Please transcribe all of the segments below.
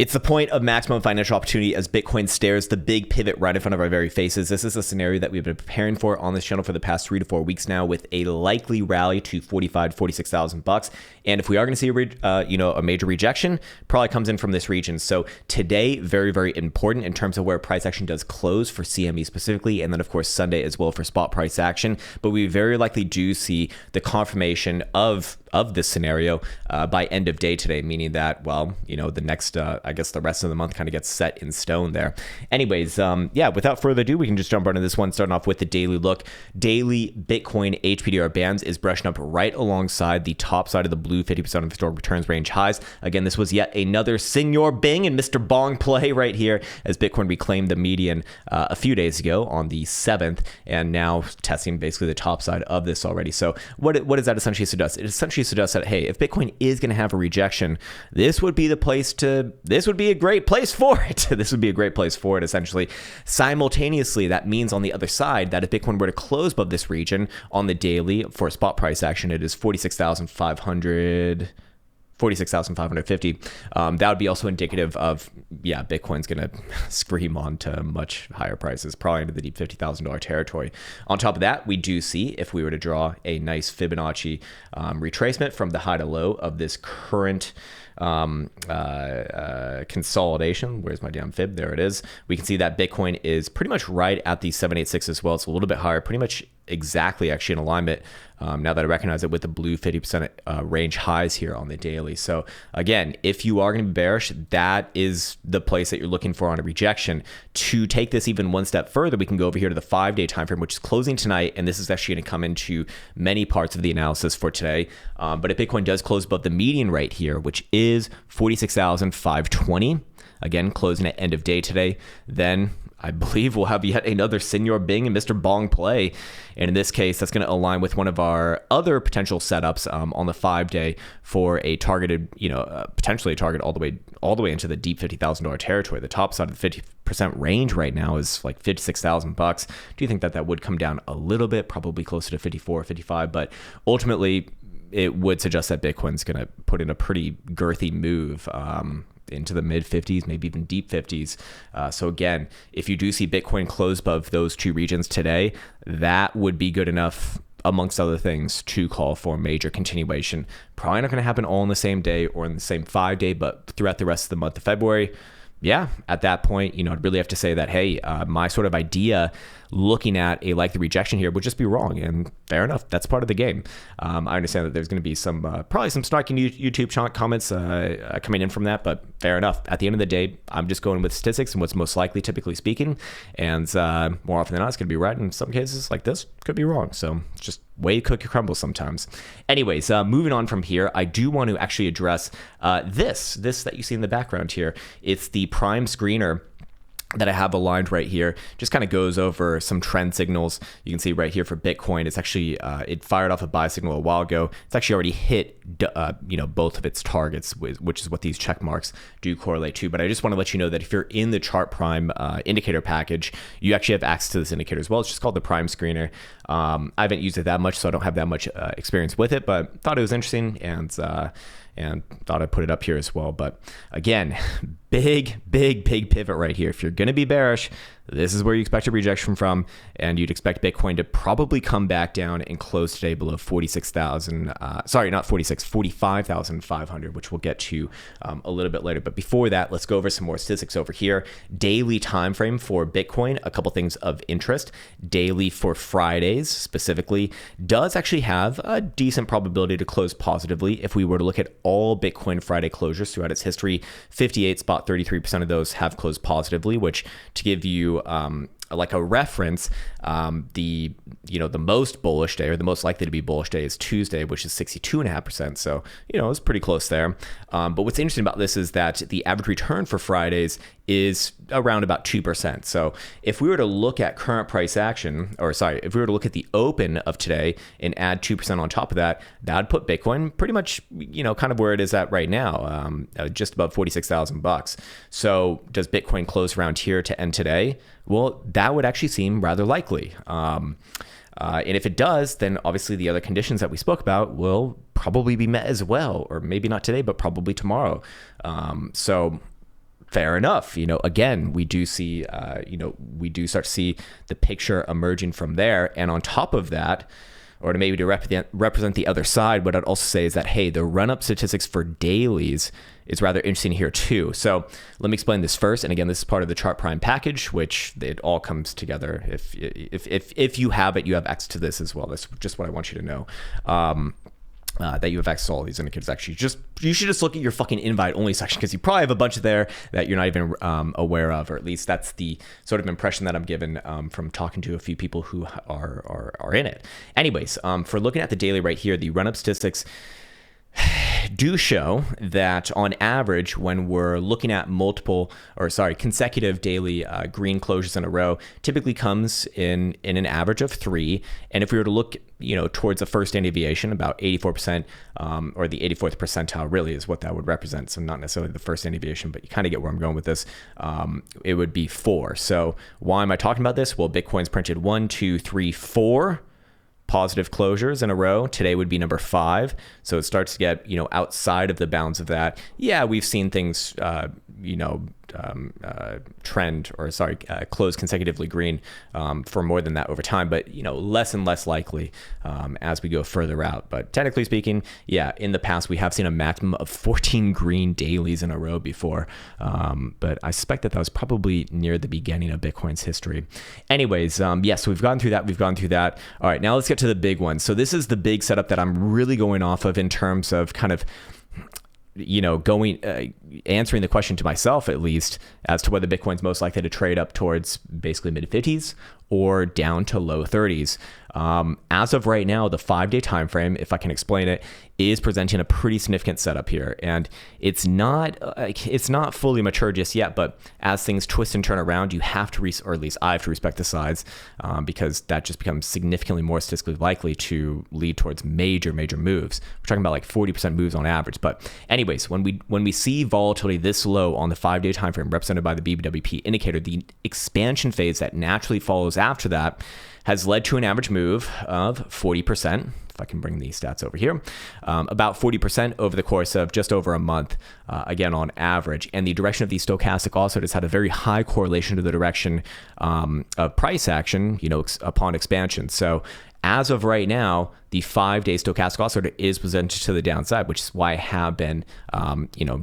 It's the point of maximum financial opportunity as Bitcoin stares the big pivot right in front of our very faces. This is a scenario that we've been preparing for on this channel for the past 3 to 4 weeks now, with a likely rally to 45 to 46,000 bucks. And if we are going to see a major rejection, probably comes in from this region. So today, very, very important in terms of where price action does close for CME specifically, and then of course Sunday as well for spot price action. But we very likely do see the confirmation of this scenario by end of day today, meaning that, well, the next, I guess the rest of the month kind of gets set in stone there. Anyways, without further ado, we can just jump right into this one, starting off with the daily look. Daily Bitcoin HPDR bands is brushing up right alongside the top side of the blue 50% of historic returns range highs. Again, this was yet another Senor Bing and Mr. Bong play right here, as Bitcoin reclaimed the median a few days ago on the 7th, and now testing basically the top side of this already. So what does that essentially suggest? It essentially suggests that, hey, if Bitcoin is going to have a rejection, this would be a great place for it. This would be a great place for it, essentially. Simultaneously, that means on the other side that if Bitcoin were to close above this region on the daily for spot price action, it is 46,550. That would be also indicative of, Bitcoin's going to scream on to much higher prices, probably into the deep $50,000 territory. On top of that, we do see, if we were to draw a nice Fibonacci retracement from the high to low of this current consolidation. Where's my damn fib? There it is. We can see that Bitcoin is pretty much right at the 786 as well. It's a little bit higher, pretty much exactly actually in alignment, now that I recognize it, with the blue 50% range highs here on the daily. So again, if you are going to be bearish, that is the place that you're looking for on a rejection. To take this even one step further, we can go over here to the 5-day time frame, which is closing tonight, and this is actually going to come into many parts of the analysis for today. But if Bitcoin does close above the median right here, which is 46,520, again closing at end of day today, then I believe we'll have yet another Senor Bing and Mr. Bong play. And in this case, that's going to align with one of our other potential setups on the 5-day for a targeted, potentially a target all the way into the deep $50,000 territory. The top side of the 50% range right now is like 56,000 bucks. Do you think that would come down a little bit, probably closer to 54, 55, but ultimately it would suggest that Bitcoin's going to put in a pretty girthy move into the mid 50s, maybe even deep 50s. So again, if you do see Bitcoin close above those two regions today, that would be good enough, amongst other things, to call for major continuation. Probably not going to happen all in the same day or in the same 5-day, but throughout the rest of the month of February. Yeah, at that point, I'd really have to say that, hey, my sort of idea looking at a likely rejection here would just be wrong, and fair enough. That's part of the game. I understand that there's going to be some probably some snarky YouTube comments coming in from that, but fair enough. At the end of the day, I'm just going with statistics and what's most likely, typically speaking, and more often than not, it's going to be right. In some cases like this, could be wrong. So it's just way you cook your crumble sometimes. Anyways, moving on from here, I do want to actually address this that you see in the background here. It's the prime screener that I have aligned right here. Just kind of goes over some trend signals. You can see right here for Bitcoin, it's actually, it fired off a buy signal a while ago. It's actually already hit, both of its targets, which is what these check marks do correlate to. But I just want to let you know that if you're in the Chart Prime indicator package, you actually have access to this indicator as well. It's just called the Prime Screener. I haven't used it that much, so I don't have that much experience with it, but thought it was interesting and thought I'd put it up here as well. But again, big pivot right here. If you're going to be bearish, this is where you expect a rejection from, and you'd expect Bitcoin to probably come back down and close today below 45,500, which we'll get to a little bit later. But before that, let's go over some more statistics over here. Daily time frame for Bitcoin, a couple things of interest. Daily for Fridays specifically does actually have a decent probability to close positively. If we were to look at all Bitcoin Friday closures throughout its history, 33% of those have closed positively, which, to give you like a reference, the most bullish day, or the most likely to be bullish day, is Tuesday, which is 62.5%. So it's pretty close there. But what's interesting about this is that the average return for Fridays is around about 2%. So if we were to look at current price action, if we were to look at the open of today and add 2% on top of that, that would put Bitcoin pretty much, kind of where it is at right now, just above 46,000 bucks. So does Bitcoin close around here to end today? Well, that would actually seem rather likely. And if it does, then obviously the other conditions that we spoke about will probably be met as well, or maybe not today, but probably tomorrow. So fair enough. Again, we do see, we do start to see the picture emerging from there. And on top of that, or to maybe to represent the other side, what I'd also say is that, hey, the run-up statistics for dailies is rather interesting here too. So let me explain this first. And again, this is part of the Chart Prime package, which it all comes together. If you have it, you have access to this as well. That's just what I want you to know. That you have access to all these indicators. Actually, you should just look at your fucking invite only section, because you probably have a bunch there that you're not even aware of, or at least that's the sort of impression that I'm given from talking to a few people who are in it. Anyways, for looking at the daily right here, the run-up statistics do show that on average, when we're looking at consecutive daily green closures in a row, typically comes in an average of 3. And if we were to look, towards the first standard deviation, about 84%, or the 84th percentile really is what that would represent. So not necessarily the first standard deviation, but you kind of get where I'm going with this. It would be 4. So why am I talking about this? Well, Bitcoin's printed 1, 2, 3, 4 positive closures in a row. Today would be number 5. So it starts to get, outside of the bounds of that. Yeah, we've seen things, close consecutively green for more than that over time, but less and less likely as we go further out. But technically speaking, yeah, in the past we have seen a maximum of 14 green dailies in a row before, but I suspect that was probably near the beginning of Bitcoin's history. Anyways, so we've gone through that. All right, now let's get to the big one. So this is the big setup that I'm really going off of in terms of kind of answering the question to myself, at least, as to whether Bitcoin's most likely to trade up towards basically mid 50s or down to low 30s. As of right now, the 5-day time frame, if I can explain it, is presenting a pretty significant setup here, and it's not fully mature just yet. But as things twist and turn around, you have to, or at least I have to respect the sides, because that just becomes significantly more statistically likely to lead towards major moves. We're talking about like 40% moves on average. But anyways, when we see volatility this low on the 5-day time frame represented by the BBWP indicator, the expansion phase that naturally follows after that has led to an average move of 40%. If I can bring these stats over here, about 40% over the course of just over a month, again, on average. And the direction of the stochastic also has had a very high correlation to the direction of price action, upon expansion. So as of right now, the 5-day stochastic oscillator is presented to the downside, which is why I have been,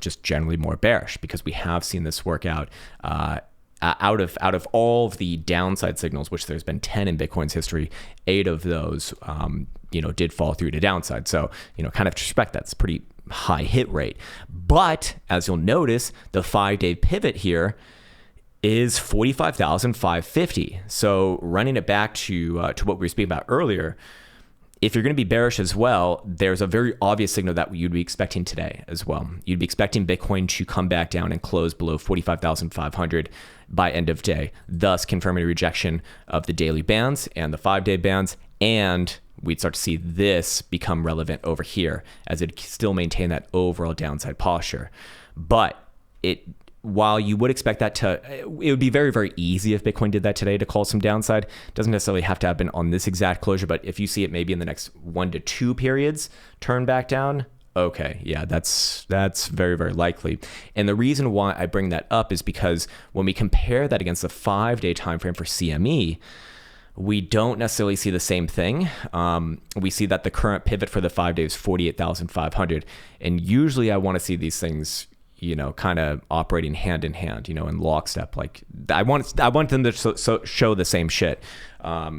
just generally more bearish, because we have seen this work out out of all of the downside signals, which there's been 10 in Bitcoin's history, 8 of those, did fall through to downside. So, kind of respect that's pretty high hit rate. But as you'll notice, the 5-day pivot here is 45,550. So running it back to what we were speaking about earlier, if you're going to be bearish as well, there's a very obvious signal that you'd be expecting today as well. You'd be expecting Bitcoin to come back down and close below 45,500 by end of day, thus confirming a rejection of the daily bands and the 5-day bands. And we'd start to see this become relevant over here as it still maintain that overall downside posture. But while you would expect that it would be very, very easy if Bitcoin did that today to call some downside. It doesn't necessarily have to happen on this exact closure, but if you see it maybe in the next 1 to 2 periods turn back down, okay, yeah, that's very, very likely. And the reason why I bring that up is because when we compare that against the 5-day time frame for CME, we don't necessarily see the same thing. We see that the current pivot for the 5 days is 48,500, and usually I want to see these things kind of operating hand in hand, in lockstep. Like I want them to show the same shit.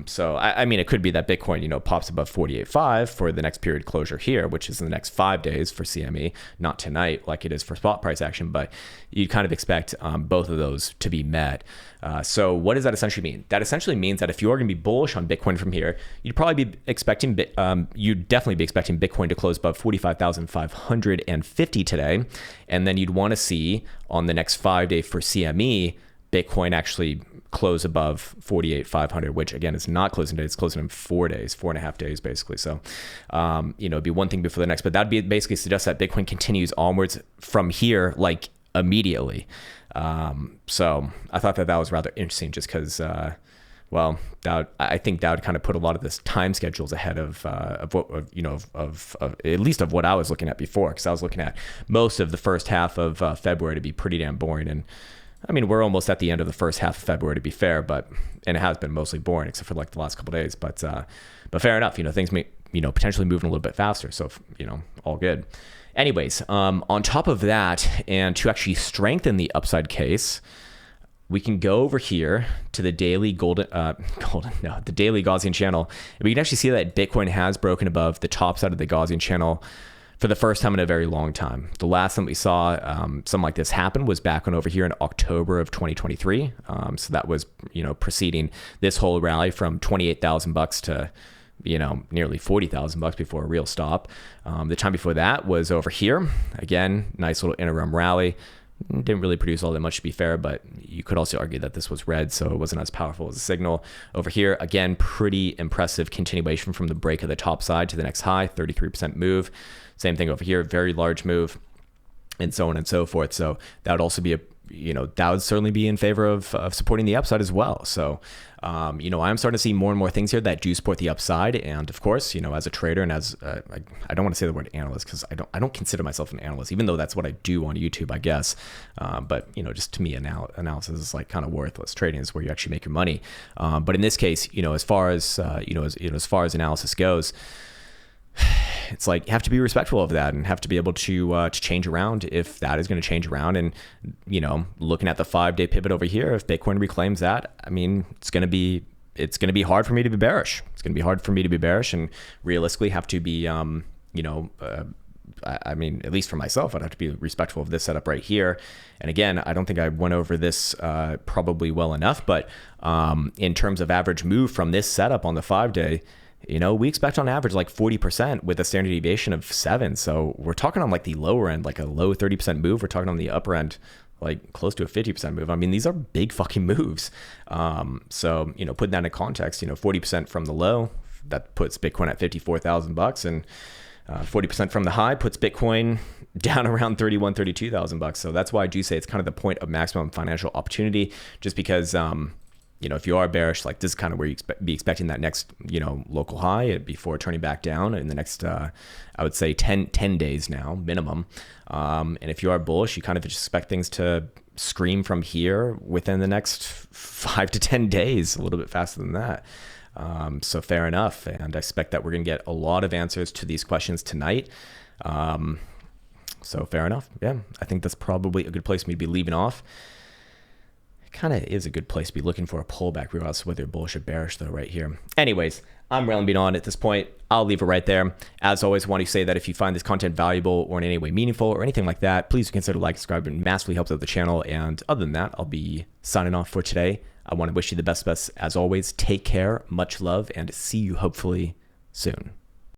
So I mean, it could be that Bitcoin, pops above 48.5 for the next period closure here, which is in the next 5 days for CME, not tonight like it is for spot price action, but you'd kind of expect both of those to be met. So what does that essentially mean? That essentially means that if you are going to be bullish on Bitcoin from here, you'd probably be expecting, you'd definitely be expecting Bitcoin to close above 45,550 today. And then you'd want to see on the next 5 day for CME, Bitcoin actually close above 48,500, which again is not closing today. It's closing in 4 days, 4.5 days basically. So, it'd be one thing before the next, but that'd be basically suggest that Bitcoin continues onwards from here, like immediately. So I thought that was rather interesting just because, well, I think that would kind of put a lot of this time schedules ahead of what of at least of what I was looking at before, because I was looking at most of the first half of February to be pretty damn boring. And I mean, we're almost at the end of the first half of February, to be fair, and it has been mostly boring except for like the last couple of days. But fair enough, things may potentially moving a little bit faster, so all good. Anyways, on top of that, and to actually strengthen the upside case, we can go over here to the daily the daily Gaussian channel, and we can actually see that Bitcoin has broken above the top side of the Gaussian channel for the first time in a very long time. The last time we saw something like this happen was back on over here in October of 2023. So that was preceding this whole rally from $28,000 to nearly $40,000 before a real stop. The time before that was over here. Again, nice little interim rally. Didn't really produce all that much, to be fair, but you could also argue that this was red, so it wasn't as powerful as a signal. Over here, again, pretty impressive continuation from the break of the top side to the next high, 33% move. Same thing over here, very large move, and so on and so forth. So that would also be that would certainly be in favor of supporting the upside as well. So, I'm starting to see more and more things here that do support the upside. And of course, as a trader and as I don't want to say the word analyst, because I don't consider myself an analyst, even though that's what I do on YouTube, I guess. But just to me, analysis is like kind of worthless. Trading is where you actually make your money. But in this case, as far as as far as analysis goes, it's like you have to be respectful of that and have to be able to change around if that is going to change around. And looking at the 5-day pivot over here, if Bitcoin reclaims that, I mean, it's going to be hard for me to be bearish. It's going to be hard for me to be bearish, and realistically have to be I mean, at least for myself, I'd have to be respectful of this setup right here. And again, I don't think I went over this probably well enough, but in terms of average move from this setup on the 5-day, we expect on average like 40% with a standard deviation of 7. So we're talking on like the lower end, like a low 30% move. We're talking on the upper end, like close to a 50% move. I mean, these are big fucking moves. So, putting that in context, 40% from the low, that puts Bitcoin at $54,000, and 40% from the high puts Bitcoin down around $32,000. So that's why I do say it's kind of the point of maximum financial opportunity, just because, if you are bearish, like this is kind of where you be expecting that next, local high before turning back down in the next, I would say 10 days now, minimum. And if you are bullish, you kind of just expect things to scream from here within the next 5 to 10 days, a little bit faster than that. So fair enough. And I expect that we're going to get a lot of answers to these questions tonight. So fair enough. Yeah, I think that's probably a good place for me to be leaving off. Kind of is a good place to be looking for a pullback, regardless of whether you're bullish or bearish, though, right here. Anyways, I'm rambling on at this point. I'll leave it right there. As always, I want to say that if you find this content valuable or in any way meaningful or anything like that, please consider like, subscribe. It massively helps out the channel. And other than that, I'll be signing off for today. I want to wish you the best as always. Take care, much love, and see you hopefully soon.